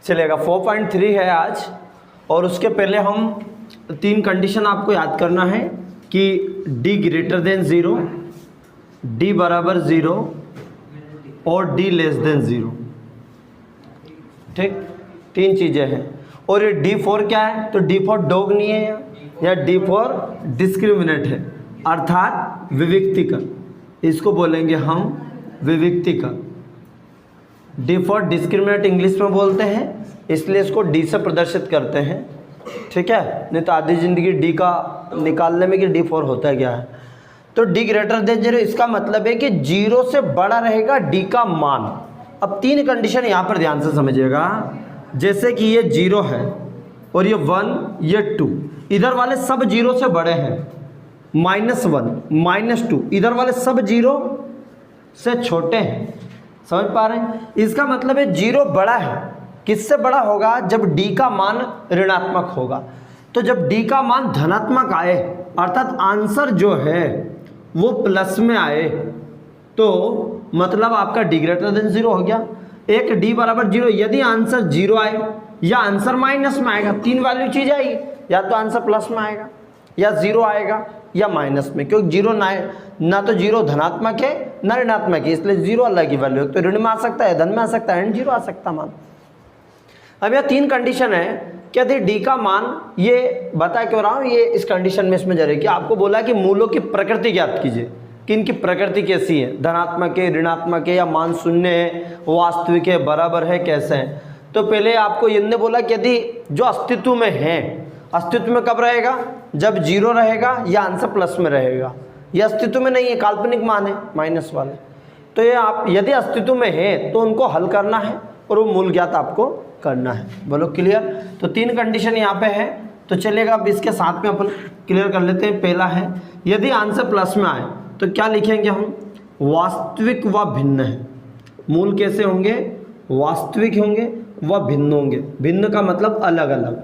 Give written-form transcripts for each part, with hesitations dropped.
चलेगा। 4.3 है आज। और उसके पहले हम 3 कंडीशन आपको याद करना है कि d ग्रेटर देन 0, d बराबर 0 और d लेस देन 0। ठीक, 3 चीज़ें हैं। और ये D4 क्या है? तो D4 डॉग नहीं है या D4 डिस्क्रिमिनेट है, अर्थात विविक्तिकर। इसको बोलेंगे हम विविक्तिकर। D4 डिस्क्रिमिनेट इंग्लिश में बोलते हैं, इसलिए इसको D से प्रदर्शित करते हैं। ठीक है, नहीं तो आधी ज़िंदगी D का निकालने में कि D4 होता है क्या है। तो D ग्रेटर देन 0 इसका मतलब है कि 0 से बड़ा रहेगा D का मान। अब 3 कंडीशन यहाँ पर ध्यान से समझिएगा। जैसे कि ये 0 है और ये 1, ये 2, इधर वाले सब 0 से बड़े हैं। -1, -2, इधर वाले सब 0 से छोटे हैं। समझ पा रहे हैं? इसका मतलब है 0 बड़ा है। किससे बड़ा होगा? जब D का मान ऋणात्मक होगा। तो जब D का मान धनात्मक आए, अर्थात आंसर जो है वो प्लस में आए, तो मतलब आपका D ग्रेटर देन 0 हो गया। एक D बराबर 0, यदि आंसर 0 आए या आंसर माइनस में आएगा, 3 वैल्यू चीज आएगी, या तो आंसर प्लस में आएगा या 0 आएगा या माइनस में, क्योंकि 0 ना तो 0 धनात्मक है ना ऋणात्मक है, इसलिए 0 अलग की वैल्यू है। तो ऋण में आ सकता है, धन में आ सकता है, एंड 0 आ सकता मान। अब यह 3 कंडीशन है कि यदि D का मान, ये बता क्यों रहा हूँ, ये इस कंडीशन में इसमें जरूरी कि आपको बोला कि मूलों की प्रकृति ज्ञात कीजिए कि इनकी प्रकृति कैसी है, धनात्मक है, ऋणात्मक है, या मान शून्य है, वास्तविक है, बराबर है, कैसे है। तो पहले आपको इनने बोला कि यदि जो अस्तित्व में है, अस्तित्व में कब रहेगा? जब 0 रहेगा या आंसर प्लस में रहेगा। ये अस्तित्व में नहीं है, काल्पनिक मान है माइनस वाले। तो ये आप यदि अस्तित्व में है तो उनको हल करना है और वो मूल ज्ञात आपको करना है। बोलो क्लियर? तो 3 कंडीशन यहाँ पे है। तो चलेगा, अब इसके साथ में अपन क्लियर कर लेते हैं। पहला है, यदि आंसर प्लस में आए तो क्या लिखेंगे हम? वास्तविक व भिन्न है। मूल कैसे होंगे? वास्तविक होंगे व भिन्न होंगे। भिन्न का मतलब अलग अलग।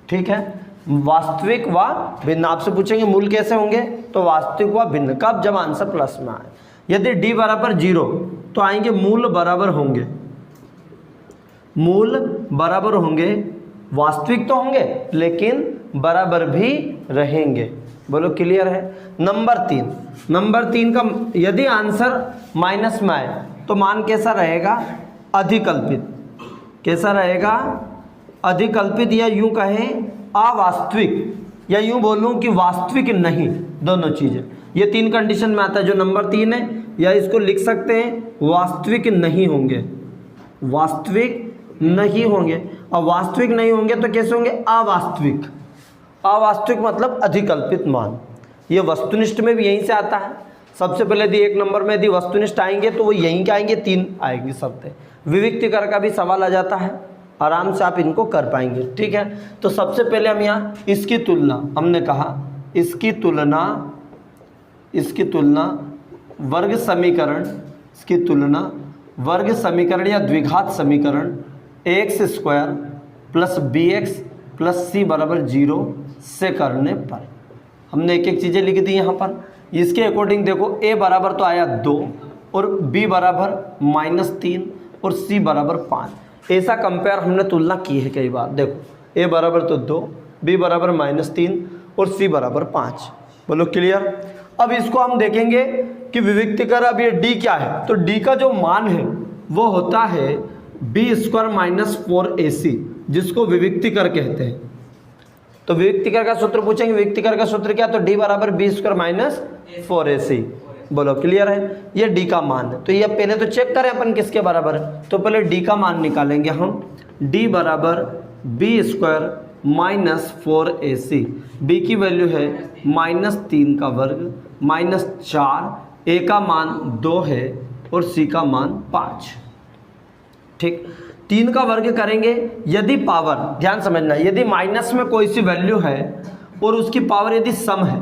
ठीक है, वास्तविक व भिन्न। आपसे पूछेंगे मूल कैसे होंगे, तो वास्तविक व भिन्न। कब? जब आंसर प्लस में आए। यदि D बराबर 0 तो आएंगे मूल बराबर होंगे, मूल बराबर होंगे, वास्तविक तो होंगे लेकिन बराबर भी रहेंगे। बोलो क्लियर है? नंबर 3 का, यदि आंसर माइनस में आए तो मान कैसा रहेगा? अधिकल्पित। कैसा रहेगा? अधिकल्पित, या यूं कहें अवास्तविक, या यूं बोलूं कि वास्तविक नहीं, दोनों चीजें। ये 3 कंडीशन में आता है। जो नंबर 3 है, या इसको लिख सकते हैं वास्तविक नहीं होंगे, वास्तविक नहीं होंगे। और वास्तविक नहीं होंगे तो कैसे होंगे? अवास्तविक। अवास्तविक मतलब अधिकल्पित मान। ये वस्तुनिष्ठ में भी यहीं से आता है। सबसे पहले यदि 1 नंबर में यदि वस्तुनिष्ठ आएंगे तो वो यहीं के आएंगे, 3 आएंगे शब्द। विविक्तिकर का भी सवाल आ जाता है, आराम से आप इनको कर पाएंगे। ठीक है, तो सबसे पहले हम यहाँ इसकी तुलना, हमने कहा इसकी तुलना वर्ग समीकरण, इसकी तुलना वर्ग समीकरण या द्विघात समीकरण ax² + bx + c = 0 से करने पर। हमने एक एक चीज़ें लिख दी यहाँ पर। इसके अकॉर्डिंग देखो, a बराबर तो आया 2 और b बराबर -3 और c बराबर 5। ऐसा कंपेयर हमने तुलना की है कई बार। देखो a बराबर तो 2, b बराबर -3 और c बराबर 5। बोलो क्लियर? अब इसको हम देखेंगे कि विविक्तिकर। अब ये d क्या है? तो d का जो मान है वो होता है b² - 4ac, जिसको विविक्तिकर कहते हैं। तो विविक्तिकर का सूत्र पूछेंगे, विविक्तिकर का सूत्र क्या? तो d बराबर b² - 4ac। बोलो क्लियर है? ये d का मान है। तो ये पहले तो चेक करें अपन किसके बराबर है। तो पहले d का मान निकालेंगे हम। d बराबर b² - 4ac। b की वैल्यू है -3 का वर्ग -4, a का मान 2 है और c का मान 5। ठीक, 3 का वर्ग करेंगे। यदि पावर, ध्यान समझना, यदि माइनस में कोई सी वैल्यू है और उसकी पावर यदि सम है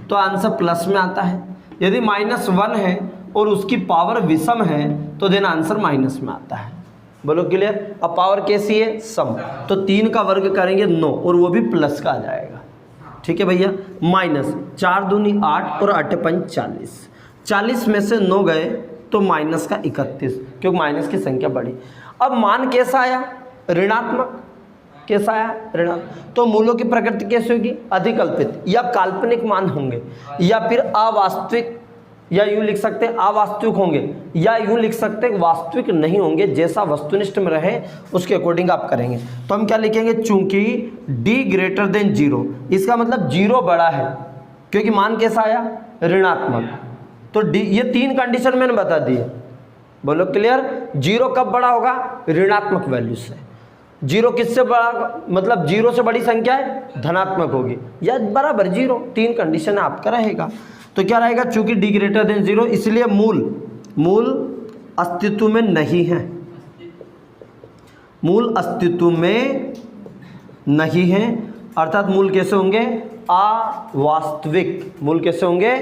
तो आंसर प्लस में आता है। यदि -1 है और उसकी पावर विषम है तो देन आंसर माइनस में आता है। बोलो क्लियर? अब पावर कैसी है? सम। तो 3 का वर्ग करेंगे 9 और वो भी प्लस का आ जाएगा। ठीक है भैया? -4 दूनी 8 और 8 पंच 40। 40 में से 9 गए तो माइनस का 31, क्योंकि माइनस की संख्या बढ़ी। अब मान कैसा आया? ऋणात्मक। कैसा आया? ऋणात्मक। तो मूलों की प्रकृति कैसे होगी? अधिकल्पित या काल्पनिक मान होंगे, या फिर अवास्तविक, या यूं लिख सकते हैं अवास्तविक होंगे, या यूं लिख सकते हैं वास्तविक नहीं होंगे। जैसा वस्तुनिष्ठ में रहे उसके अकॉर्डिंग आप करेंगे। तो हम क्या लिखेंगे? चूंकि d ग्रेटर देन 0, इसका मतलब 0 बड़ा है, क्योंकि मान कैसा आया? ऋणात्मक। तो d, ये 3 कंडीशन मैंने बता दी है। बोलो क्लियर? 0 कब बड़ा होगा? ऋणात्मक वैल्यू से। 0 किससे बड़ा? मतलब 0 से बड़ी संख्या है धनात्मक होगी, या बराबर 0। 3 कंडीशन आपका रहेगा। तो क्या रहेगा? चूंकि d ग्रेटर देन 0, इसलिए मूल अस्तित्व में नहीं है। मूल अस्तित्व में नहीं है, अर्थात मूल कैसे होंगे? अवास्तविक। मूल कैसे होंगे?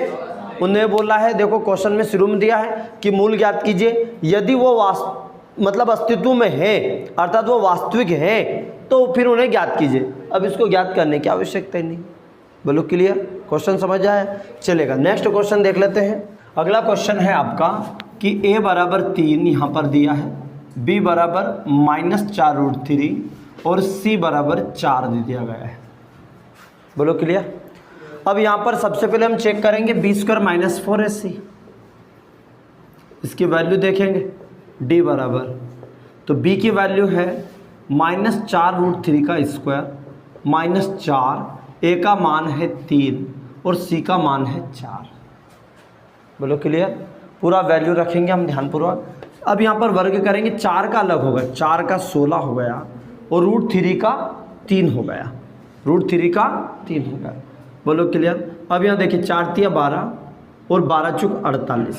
उन्हें बोला है, देखो क्वेश्चन में शुरू में दिया है कि मूल ज्ञात कीजिए। यदि वो मतलब अस्तित्व में है, अर्थात वो वास्तविक है, तो फिर उन्हें ज्ञात कीजिए। अब इसको ज्ञात करने की आवश्यकता ही नहीं। बोलो क्लियर? क्वेश्चन समझ आया? चलेगा। नेक्स्ट क्वेश्चन देख लेते हैं। अगला क्वेश्चन है आपका कि a बराबर 3 यहाँ पर दिया है, b बराबर -4√3 और c बराबर 4 दे दिया गया है। बोलो क्लियर? अब यहाँ पर सबसे पहले हम चेक करेंगे b² - 4ac, इसकी वैल्यू देखेंगे। d बराबर, तो b की वैल्यू है -4√3 का स्क्वायर -4, a का मान है 3 और c का मान है 4। बोलो क्लियर? पूरा वैल्यू रखेंगे हम ध्यानपूर्वक। अब यहाँ पर वर्ग करेंगे, 4 का अलग होगा, 4 का 16 हो गया और √3 का 3 हो गया, √3 का 3 हो गया। बोलो क्लियर? अब यहाँ देखिए 4 × 12 और 12 × 48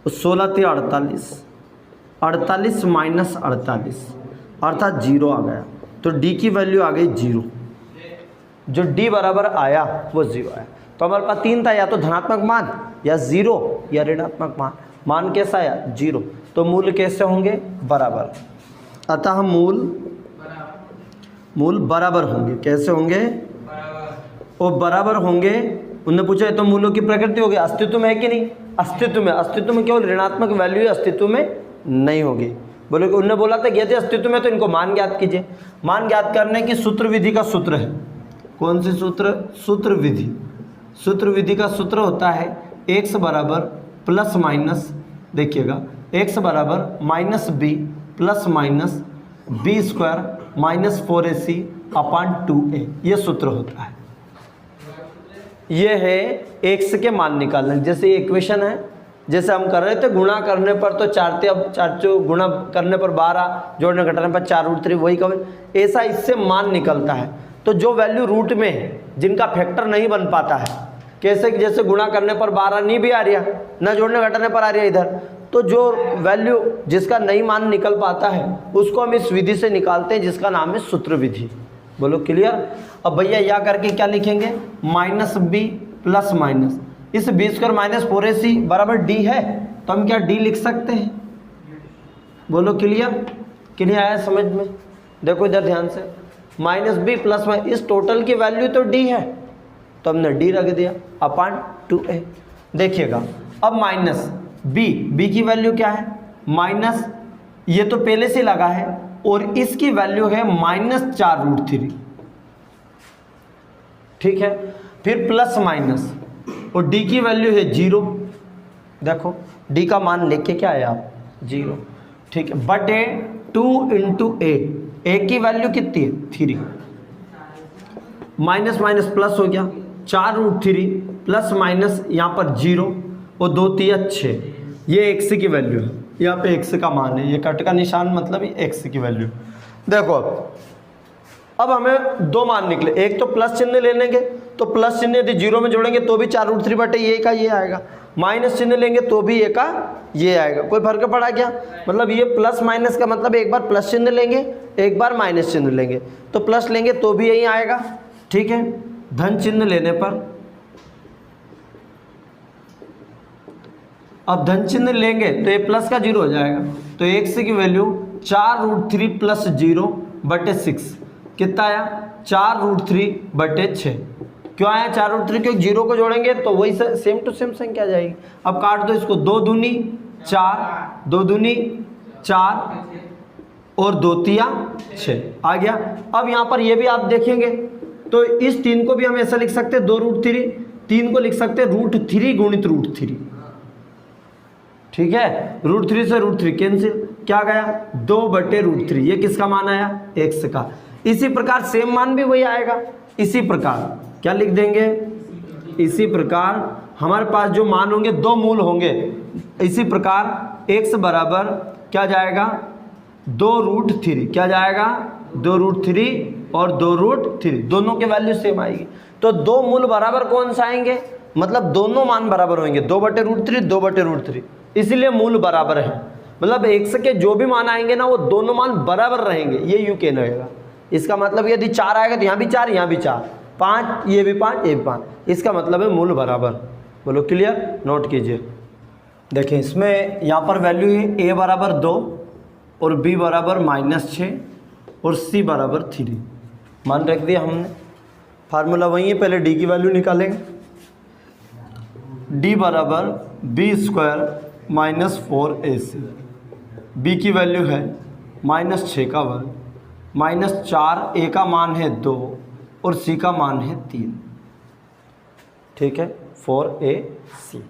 और 16 × 48, 48 - 48 अर्थात 0 आ गया। तो d की वैल्यू आ गई 0। जो d बराबर आया वो 0 आया। तो हमारे पास 3 था, या तो धनात्मक मान, या 0, या ऋणात्मक मान। मान कैसा आया? 0। तो मूल कैसे होंगे? बराबर। अतः मूल बराबर होंगे। कैसे होंगे? और बराबर होंगे। उन्होंने पूछा तो मूलों की प्रकृति होगी, अस्तित्व में है कि नहीं? अस्तित्व में। अस्तित्व में केवल ऋणात्मक वैल्यू अस्तित्व में नहीं होगी। बोले कि उन्होंने बोला था यदि अस्तित्व में तो इनको मान ज्ञात कीजिए। मान ज्ञात करने की सूत्र विधि का सूत्र है। कौन सी सूत्र? सूत्र विधि। सूत्र विधि का सूत्र होता है x बराबर प्लस माइनस, देखिएगा x बराबर -b plus minus b² - 4ac/2a, ये सूत्र होता है। ये है x के मान निकालने। जैसे ये इक्वेशन है, जैसे हम कर रहे थे, गुणा करने पर तो 4 गुणा करने पर 12, जोड़ने घटाने पर 4√3, वही कभी ऐसा इससे मान निकलता है। तो जो वैल्यू रूट में है, जिनका फैक्टर नहीं बन पाता है, कैसे कि जैसे गुणा करने पर 12 नहीं भी आ रहा, ना जोड़ने घटाने पर आ रहा इधर, तो जो वैल्यू जिसका नहीं मान निकल पाता है उसको हम इस विधि से निकालते हैं, जिसका नाम है सूत्र विधि। बोलो क्लियर? अब भैया या करके क्या लिखेंगे? -b प्लस माइनस, इस b² - 4ac बराबर d है, तो हम क्या d लिख सकते हैं? बोलो क्लियर? कि नहीं आया समझ में? देखो इधर ध्यान से, -b प्लस माइनस, इस टोटल की वैल्यू तो d है, तो हमने d रख दिया /2a। देखिएगा अब माइनस b की वैल्यू क्या है? माइनस, ये तो पहले से लगा है, और इसकी वैल्यू है -4√3, ठीक है। फिर प्लस माइनस, और d की वैल्यू है 0। देखो d का मान लेके क्या है आप? 0, ठीक है। बटे 2 × a की वैल्यू कितनी है? 3। माइनस माइनस प्लस हो गया, 4√3 प्लस माइनस यहाँ पर 0 और 2 × 3 = 6, ये x की वैल्यू है। यहाँ पे x का मान है, ये कट का निशान मतलब ये x की वैल्यू। देखो अब हमें 2 मान निकले, एक तो प्लस चिन्ह ले लेंगे, तो प्लस चिन्ह यदि 0 में जोड़ेंगे तो भी 4√3 बटे ये का ये आएगा, माइनस चिन्ह लेंगे तो भी ये का ये आएगा। कोई फर्क पड़ा क्या? मतलब ये प्लस माइनस का मतलब एक बार प्लस चिन्ह लेंगे, एक बार माइनस चिन्ह लेंगे, तो प्लस लेंगे तो भी यही आएगा, ठीक है। धन चिन्ह लेने पर, अब धन चिन्ह लेंगे तो ये प्लस का 0 हो जाएगा, तो x की वैल्यू 4√3 प्लस 0 बटे 6 कितना आया? 4√3 बटे 6। क्यों आया 4√3? क्योंकि 0 को जोड़ेंगे तो वही सेम टू सेम संख्या आ जाएगी। अब काट दो इसको, 2 दूनी 4, 2 दूनी 4, और 2 तिया 6 आ गया। अब यहाँ पर ये भी आप देखेंगे तो इस 3 को भी हम ऐसा लिख सकते हैं 2√3, 3 को लिख सकते हैं √3 गुणित √3, ठीक है। √3 से √3 कैंसिल, क्या गया 2/√3, ये किसका मान आया x का। इसी प्रकार सेम मान भी वही आएगा। इसी प्रकार क्या लिख देंगे, इसी प्रकार हमारे पास जो मान होंगे 2 मूल होंगे। इसी प्रकार x बराबर क्या जाएगा 2√3, क्या जाएगा 2√3 और 2√3, दोनों के वैल्यू सेम आएगी। तो 2 मूल बराबर कौन सा आएंगे, मतलब दोनों मान बराबर होंगे 2/√3 2/√3, इसीलिए मूल बराबर है। मतलब x के जो भी मान आएंगे ना वो दोनों मान बराबर रहेंगे, ये यूं कहना रहेगा। इसका मतलब यदि 4 आएगा तो यहाँ भी 4 यहाँ भी 4, 5 ये भी 5 ये भी 5, इसका मतलब है मूल बराबर। बोलो क्लियर, नोट कीजिए। देखिए इसमें यहाँ पर वैल्यू है a बराबर 2 और b बराबर -6 और c बराबर 3, मान रख दिया हमने। फार्मूला वही है, पहले d की वैल्यू निकालेंगे। d बराबर b² -4ac, b की वैल्यू है -6 का वर्ग -4, a का मान है 2 और c का मान है 3, ठीक है 4ac।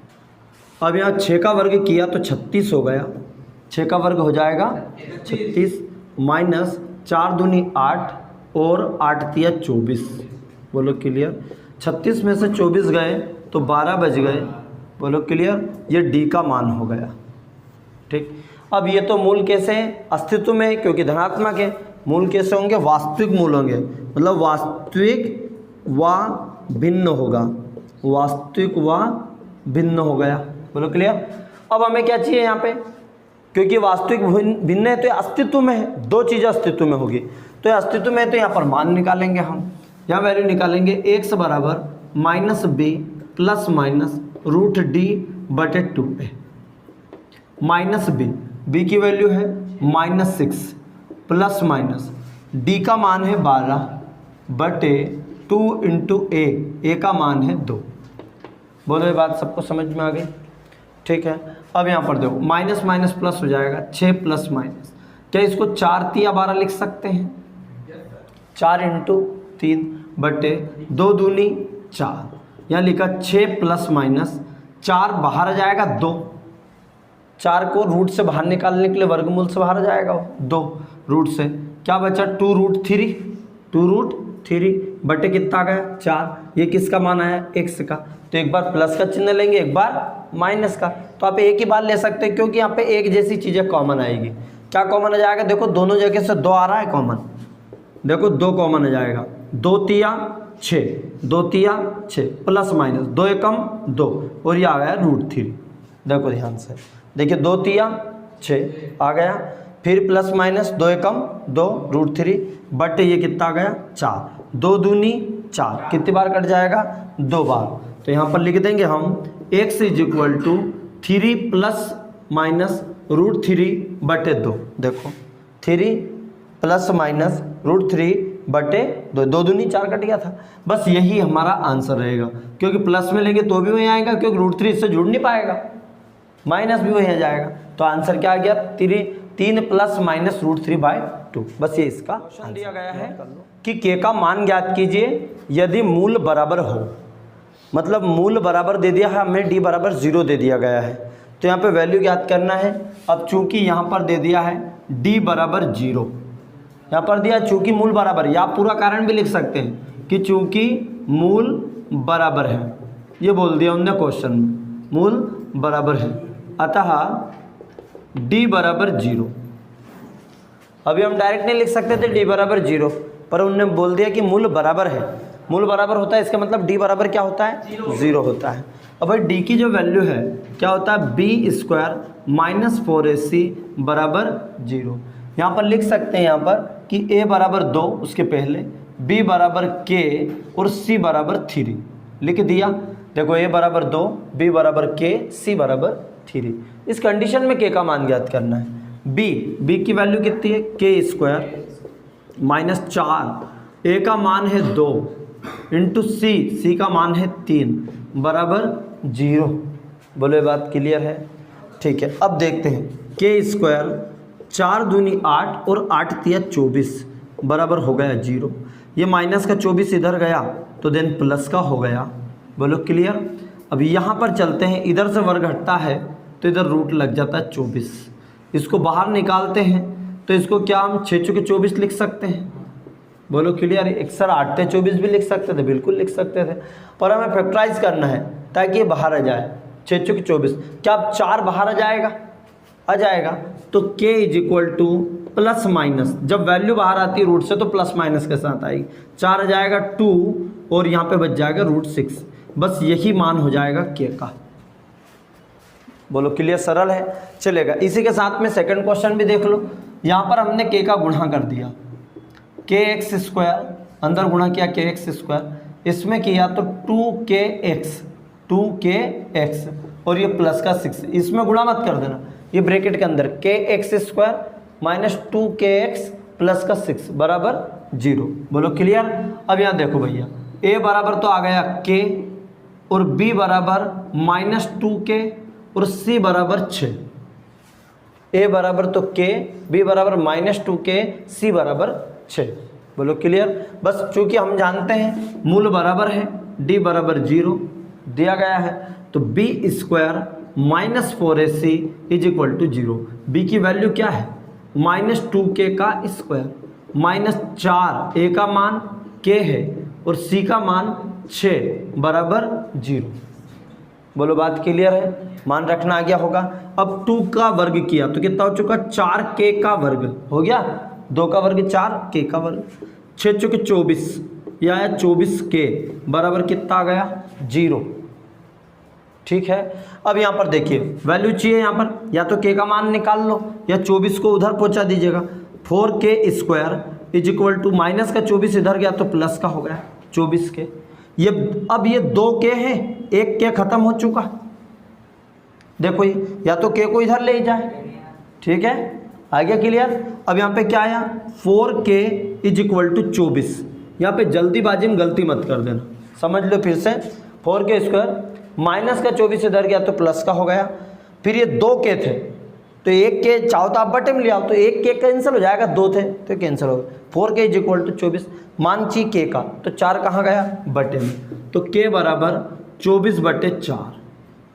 अब यहाँ 6 का वर्ग किया तो 36 हो गया, 6 का वर्ग हो जाएगा 36 माइनस 4 दूनी 8 और 8 तिया 24। बोलो क्लियर, 36 में से 24 गए तो 12 बच गए। बोलो क्लियर, ये डी का मान हो गया, ठीक। अब ये तो मूल कैसे हैं, अस्तित्व में है क्योंकि धनात्मक है। मूल कैसे होंगे, वास्तविक मूल होंगे, मतलब वास्तविक व भिन्न होगा, वास्तविक व भिन्न हो गया। बोलो क्लियर। अब हमें क्या चाहिए यहाँ पे, क्योंकि वास्तविक भिन्न है तो अस्तित्व में है, 2 चीज़ें अस्तित्व में होगी, तो ये अस्तित्व में है तो यहाँ पर मान निकालेंगे हम। यहाँ वैल्यू निकालेंगे x बराबर -b plus minus √d/2a -b, b की वैल्यू है -6 प्लस माइनस d का मान है 12/2 × a का मान है 2। बोलो ये बात सबको समझ में आ गई, ठीक है। अब यहाँ पर देखो माइनस माइनस प्लस हो जाएगा, 6 प्लस माइनस, क्या इसको 4 तिया 12 लिख सकते हैं, 4 × 3/2 दूनी 4, यहाँ लिखा 6 प्लस माइनस 4 बाहर आ जाएगा 2, 4 को रूट से बाहर निकालने के लिए वर्गमूल से बाहर आ जाएगा 2, रूट से क्या बचा 2√3, 2√3 बटे कितना गया 4, ये किसका मान आया x का। तो एक बार प्लस का चिन्ह लेंगे, एक बार माइनस का, तो आप एक ही बार ले सकते हैं क्योंकि यहाँ पे एक जैसी चीज़ें कॉमन आएगी। क्या कॉमन आ जाएगा, देखो दोनों जगह से 2 आ रहा है कॉमन, देखो 2 कॉमन आ जाएगा, 2 तिया 6, 2 तिया 6 प्लस माइनस 2 एकम 2 और ये आ गया √3। देखो ध्यान से देखिए 2 तिया 6 आ गया, फिर प्लस माइनस 2 एकम 2 √3 बटे ये कितना आ गया 4, 2 दूनी 4, कितनी बार कट जाएगा 2 बार। तो यहाँ पर लिख देंगे हम x = 3 प्लस माइनस √3/2। देखो 3 प्लस माइनस √3/2, 2 दूनी 4 कट गया था। बस यही हमारा आंसर रहेगा, क्योंकि प्लस में लेंगे तो भी वही आएगा क्योंकि √3 इससे जुड़ नहीं पाएगा, माइनस भी वही आ जाएगा। तो आंसर क्या आ गया 3 प्लस माइनस √3/2। बस ये इसका क्वेश्चन दिया गया है कि k का मान ज्ञात कीजिए यदि मूल बराबर हो, मतलब मूल बराबर दे दिया है हमें, d बराबर 0 दे दिया गया है, तो यहाँ पे वैल्यू ज्ञात करना है। अब चूंकि यहाँ पर दे दिया है d बराबर 0, यहाँ पर दिया चूंकि मूल बराबर, या पूरा कारण भी लिख सकते हैं कि चूंकि मूल बराबर है, ये बोल दिया उन्होंने क्वेश्चन में, मूल बराबर है अतः d बराबर 0। अभी हम डायरेक्ट नहीं लिख सकते थे d बराबर 0, पर उन्होंने बोल दिया कि मूल बराबर है, मूल बराबर होता है इसका मतलब d बराबर क्या होता है 0 होता है। अब भाई d की जो वैल्यू है क्या होता है b² -4ac बराबर 0। यहाँ पर लिख सकते हैं यहाँ पर कि a बराबर 2 उसके पहले, b बराबर k और c बराबर 3 लिख दिया। देखो a बराबर 2, b बराबर k, c बराबर 3। इस कंडीशन में k का मान ज्ञात करना है। b की वैल्यू कितनी है k² -4, a का मान है 2 इंटू c का मान है 3 बराबर 0। बोलो ये बात क्लियर है, ठीक है। अब देखते हैं k² 4 दूनी 8 और 8 तिया 24 बराबर हो गया 0। ये माइनस का 24 इधर गया तो देन प्लस का हो गया। बोलो क्लियर। अब यहाँ पर चलते हैं, इधर से वर्ग हटता है तो इधर रूट लग जाता है 24। इसको बाहर निकालते हैं तो इसको क्या हम 6 चौके 24 लिख सकते हैं। बोलो क्लियर। एक सर 8 ते 24 भी लिख सकते थे, बिल्कुल लिख सकते थे, पर हमें फैक्टराइज करना है ताकि ये बाहर आ जाए। 6 चौके 24, क्या अब 4 बाहर आ जाएगा? आ जाएगा। तो k is equal two plus minus, जब वैल्यू बाहर आती है रूट से तो प्लस माइनस के साथ आएगी। 4 आ जाएगा 2 और यहाँ पे बच जाएगा √6। बस यही मान हो जाएगा k का। बोलो क्लियर, सरल है, चलेगा। इसी के साथ में सेकंड क्वेश्चन भी देख लो। यहाँ पर हमने k का गुणा कर दिया, kx², अंदर गुणा किया kx², इसमें किया तो 2kx और ये प्लस का 6, इसमें गुणा मत कर देना, ये ब्रैकेट के अंदर kx² माइनस 2kx प्लस का 6 बराबर 0। बोलो क्लियर। अब यहाँ देखो भैया, a बराबर तो आ गया k और b बराबर -2k और c बराबर 6। a बराबर तो k, b बराबर -2k, c बराबर 6। बोलो क्लियर। बस चूंकि हम जानते हैं मूल बराबर है, d बराबर 0 दिया गया है, तो b² -4ac is equal to 0। b की वैल्यू क्या है? -2k का स्क्वायर माइनस 4, a का मान k है और c का मान 6 बराबर 0। बोलो बात क्लियर है, मान रखना आ गया होगा। अब 2 का वर्ग किया तो कितना हो चुका? 4k का वर्ग हो गया, 2 का वर्ग 4k का वर्ग, 6 चौके 24, यह है 24k बराबर कितना आ गया? 0। ठीक है। अब यहाँ पर देखिए वैल्यू चाहिए, यहाँ पर या तो k का मान निकाल लो या 24 को उधर पहुँचा दीजिएगा। 4k² is equal to minus का 24 इधर गया तो प्लस का हो गया 24k। ये अब ये 2k है, एक k खत्म हो चुका। देखो ये या तो k को इधर ले जाए, ठीक है, आ गया क्लियर। अब यहाँ पे क्या आया? 4k is equal to 24। यहाँ पे जल्दीबाजी में गलती मत कर देना, समझ लो फिर से। 4k² माइनस का 24 इधर गया तो प्लस का हो गया। फिर ये 2k थे तो 1k चाहो तो आप बटे में ले आओ, तो 1k कैंसिल हो जाएगा, 2 थे तो कैंसिल हो गया। 4k इज इक्वल टू 24, मान चाहिए k का, तो 4 कहाँ गया? बटे में, तो k बराबर 24/4,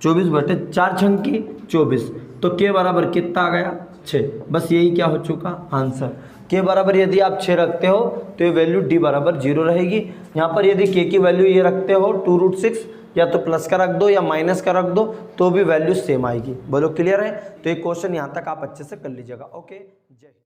24/4 छंकी 24, तो k बराबर कितना आ गया? 6। बस यही क्या हो चुका? आंसर। k बराबर यदि आप 6 रखते हो तो ये वैल्यू d बराबर 0 रहेगी। यहाँ पर यदि k की वैल्यू ये रखते हो 2√6, या तो प्लस का रख दो या माइनस का रख दो तो भी वैल्यू सेम आएगी। बोलो क्लियर है। तो एक क्वेश्चन यहाँ तक आप अच्छे से कर लीजिएगा। ओके, जय।